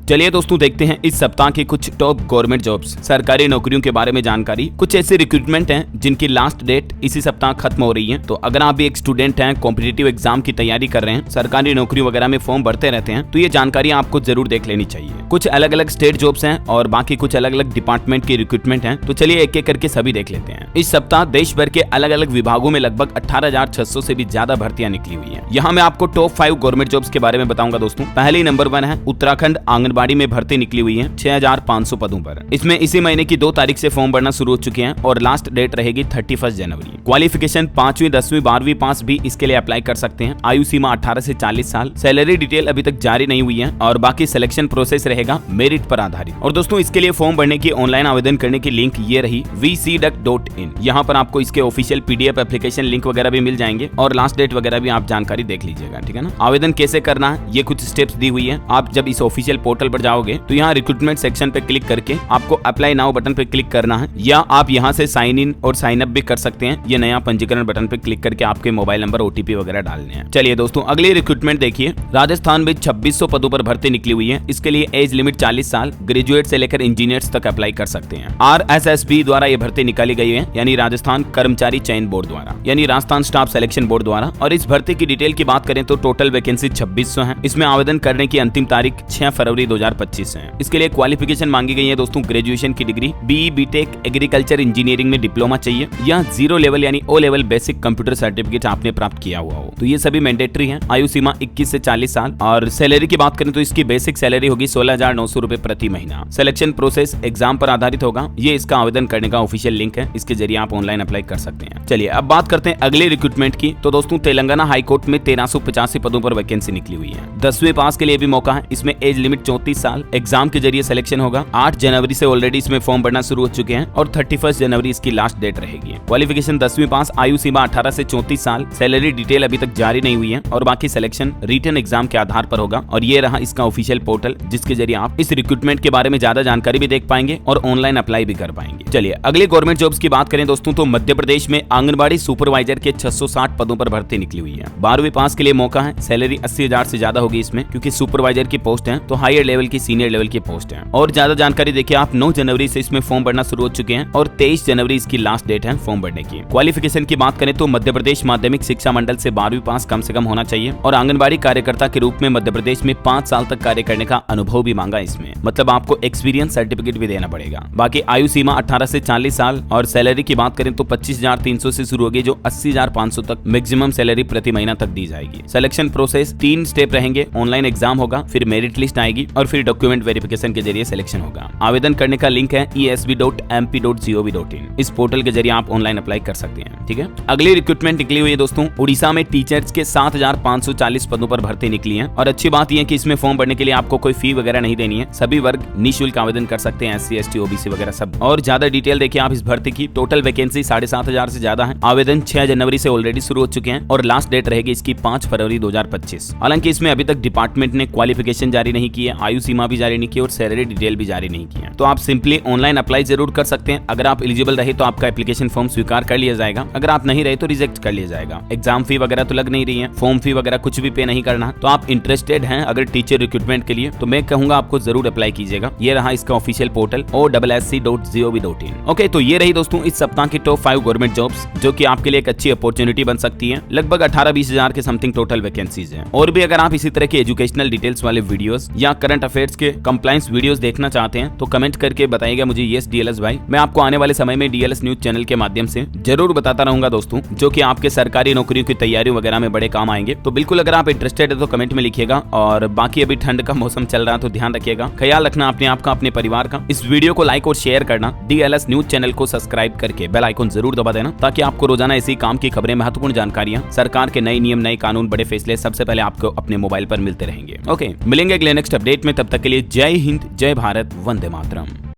चलिए दोस्तों देखते हैं इस सप्ताह के कुछ टॉप गवर्नमेंट जॉब्स सरकारी नौकरियों के बारे में जानकारी। कुछ ऐसे रिक्रूटमेंट हैं जिनकी लास्ट डेट इसी सप्ताह खत्म हो रही है। तो अगर आप भी एक स्टूडेंट हैं, कॉम्पिटिटिव एग्जाम की तैयारी कर रहे हैं, सरकारी नौकरी वगैरह में फॉर्म भरते रहते हैं, तो ये जानकारी आपको जरूर देख लेनी चाहिए। कुछ अलग अलग स्टेट जॉब्स हैं और बाकी कुछ अलग अलग डिपार्टमेंट की रिक्रूटमेंट हैं। तो चलिए एक एक करके सभी देख लेते हैं। इस सप्ताह देश भर के अलग अलग विभागों में लगभग 18,600 से भी ज्यादा भर्तियां निकली हुई है। यहाँ मैं आपको टॉप 5 गवर्नमेंट जॉब्स के बारे में बताऊंगा दोस्तों। पहले नंबर 1 है उत्तराखंड आंगनबाड़ी में भर्ती निकली हुई है 6,500 पदों पर। इसमें इसी महीने की 2 तारीख से फॉर्म भरना शुरू हो चुके हैं और लास्ट डेट रहेगी 31 जनवरी। क्वालिफिकेशन 5वीं 10वीं 12वीं पास भी इसके लिए अप्लाई कर सकते हैं। आयु सीमा 18 से 40 साल। सैलरी डिटेल अभी तक जारी नहीं हुई है और बाकी सिलेक्शन प्रोसेस रहेगा मेरिट पर आधारित। और दोस्तों इसके लिए फॉर्म भरने की ऑनलाइन आवेदन करने की लिंक ये रही vcduct.in। यहाँ पर आपको इसके ऑफिशियल PDF एप्लीकेशन लिंक वगैरह भी मिल जाएंगे और लास्ट डेट वगैरह भी आप जानकारी देख लीजिएगा, ठीक है ना। आवेदन कैसे करना है ये कुछ स्टेप्स दी हुई है। आप जब इस ऑफिशियल पोर्टल पर जाओगे तो यहाँ रिक्रूटमेंट सेक्शन पे क्लिक करके आपको अप्लाई नाउ बटन पे क्लिक करना है, या आप यहाँ से साइन इन और साइन अप भी कर सकते हैं। ये नया पंजीकरण बटन पे क्लिक करके आपके मोबाइल नंबर OTP वगैरह डालने हैं। चलिए दोस्तों अगली रिक्रूटमेंट देखिए। राजस्थान में 2600 पदों पर भर्ती निकली हुई है। इसके लिए एज लिमिट 40 साल, ग्रेजुएट से लेकर इंजीनियर्स तक अप्लाई कर सकते हैं। RSSB द्वारा ये भर्ती निकाली गई है, यानी राजस्थान कर्मचारी चयन बोर्ड द्वारा, यानी राजस्थान स्टाफ सिलेक्शन बोर्ड द्वारा। और इस भर्ती की डिटेल की बात करें तो टोटल वैकेंसी 2600 है। इसमें आवेदन करने की अंतिम तारीख 6 फरवरी 2025 है। इसके लिए क्वालिफिकेशन मांगी गई है दोस्तों ग्रेजुएशन की degree, BE BTech agriculture engineering में डिप्लोमा चाहिए, या 0 लेवल यानी O level basic computer certificate आपने प्राप्त किया हुआ हो। तो ये सभी मैंडेटरी है। आयु सीमा 21 से 40 साल। और सैलरी की बात करें तो इसकी बेसिक सैलरी होगी 16,900 रुपए प्रति महीना। सिलेक्शन प्रोसेस एग्जाम पर आधारित होगा। ये इसका आवेदन करने का ऑफिशियल लिंक है, इसके जरिए आप ऑनलाइन अप्लाई कर सकते हैं। चलिए अब बात करते हैं अगले रिक्रूटमेंट की। तो दोस्तों तेलंगाना हाईकोर्ट में 1385 पदों पर वैकेंसी निकली हुई है। 10वीं पास के लिए भी मौका है। इसमें एज लिमिट 34 साल। एग्जाम के जरिए सिलेक्शन होगा। 8 जनवरी से ऑलरेडी इसमें फॉर्म भरना शुरू हो चुके हैं और 31 जनवरी इसकी लास्ट डेट रहेगी। क्वालिफिकेशन 10वीं पास। आयु सीमा 18 से 34 साल। सैलरी डिटेल अभी तक जारी नहीं हुई है और बाकी सिलेक्शन रिटन एग्जाम के आधार पर होगा। और ये रहा इसका ऑफिशियल पोर्टल, जिसके जरिए आप इस रिक्रूटमेंट के बारे में ज्यादा जानकारी भी देख पाएंगे और ऑनलाइन अप्लाई भी कर पाएंगे। चलिए अगले गवर्नमेंट जॉब्स की बात करें दोस्तों तो मध्य प्रदेश में आंगनबाड़ी सुपरवाइजर के 660 पदों पर भर्ती निकली हुई है। 12वीं पास के लिए मौका है। सैलरी 80,000 से ज्यादा होगी इसमें, क्योंकि सुपरवाइजर की पोस्ट है तो हायर लेवल की सीनियर लेवल की पोस्ट है। और ज्यादा जानकारी देखिए आप 9 जनवरी से इसमें फॉर्म भरना शुरू हो चुके हैं और 23 जनवरी इसकी लास्ट डेट है फॉर्म भरने की। क्वालिफिकेशन की बात करें तो मध्य प्रदेश माध्यमिक शिक्षा मंडल से 12वीं पास कम से कम होना चाहिए और आंगनबाड़ी कार्यकर्ता के रूप में मध्य प्रदेश में 5 साल तक कार्य करने का अनुभव भी मांगा इसमें, मतलब आपको एक्सपीरियंस सर्टिफिकेट भी देना पड़ेगा। बाकी आयु सीमा 18 से 40 साल और सैलरी की बात करें तो 25,300 से शुरू होगी, जो 80,500 तक मैक्सिमम सैलरी प्रति महीना तक दी जाएगी। सिलेक्शन प्रोसेस 3 स्टेप रहेंगे। ऑनलाइन एग्जाम होगा, फिर मेरिट लिस्ट आएगी और फिर डॉक्यूमेंट वेरिफिकेशन के जरिए सिलेक्शन होगा। आवेदन करने का लिंक है esb.mp.gov.in। इस पोर्टल के जरिए आप ऑनलाइन अप्लाई कर सकते हैं, ठीक है। अगली रिक्रूटमेंट निकली हुई है दोस्तों उड़ीसा में टीचर्स के 7,540 पदों पर भर्ती निकली है। और अच्छी बात यह है कि इसमें फॉर्म भरने के लिए आपको कोई फी वगैरह नहीं देनी है। सभी वर्ग निःशुल्क आवेदन कर सकते हैं, SC ST OBC वगैरह सब। और ज्यादा डिटेल देखिए आप इस भर्ती की। टोटल वैकेंसी 7,500 से ज्यादा है। आवेदन 6 जनवरी से ऑलरेडी शुरू हो चुके हैं और लास्ट डेट रहेगी इसकी 5 फरवरी 2025। हालांकि इसमें अभी तक डिपार्टमेंट ने क्वालिफिकेशन जारी नहीं की है, आयु सीमा भी जारी नहीं की और सैलरी डिटेल भी जारी नहीं की है। तो आप सिंपली ऑनलाइन अप्लाई जरूर कर सकते हैं। अगर आप एलिजिबल रहे तो आपका एप्लीकेशन फॉर्म स्वीकार कर लिया जाएगा। अगर आप नहीं रहे तो रिजेक्ट कर लिया जाएगा। एग्जाम फी वगैरह तो लग नहीं रही है, फॉर्म फी वगैरह कुछ भी पे नहीं करना। तो आप इंटरेस्टेड हैं अगर टीचर रिक्रूटमेंट के लिए तो मैं कहूंगा आपको जरूर अप्लाई कीजिएगा। ये रहा इसका ऑफिशियल पोर्टल OSSC.gov.in। ओके, तो ये रही दोस्तों इस सप्ताह की टॉप 5 गवर्नमेंट जॉब्स, जो कि आपके लिए एक अच्छी अपॉर्चुनिटी बन सकती है। लगभग 18-20 हजार के समथिंग टोटल वैकेंसीज हैं। और भी अगर आप इसी तरह के एजुकेशनल डिटेल्स वाले वीडियोस या करंट अफेयर्स के कंप्लायंस वीडियोस देखना चाहते हैं तो कमेंट करके बताइएगा मुझे। यस DLS भाई, मैं आपको आने वाले समय में DLS न्यूज चैनल के माध्यम से जरूर बताता रहूंगा दोस्तों, जो कि आपके सरकारी नौकरियों की तैयारी वगैरह में बड़े काम आएंगे। तो बिल्कुल अगर आप इंटरेस्टेड है तो कमेंट में लिखिएगा। और बाकी अभी ठंड का मौसम चल रहा है तो ध्यान रखिएगा, ख्याल रखना अपने आप का, अपने परिवार का। इस वीडियो को लाइक और शेयर करना। DLS न्यूज चैनल को सब्सक्राइब करके बेल आइकन जरूर दबा देना, ताकि आपको रोजाना ऐसी काम की खबरें, महत्वपूर्ण जानकारियां, सरकार के नए नियम, नए कानून, बड़े फैसले सबसे पहले आपको अपने मोबाइल पर मिलते रहेंगे। ओके, मिलेंगे अगले नेक्स्ट अपडेट में। तब तक के लिए जय हिंद, जय भारत, वंदे मातरम।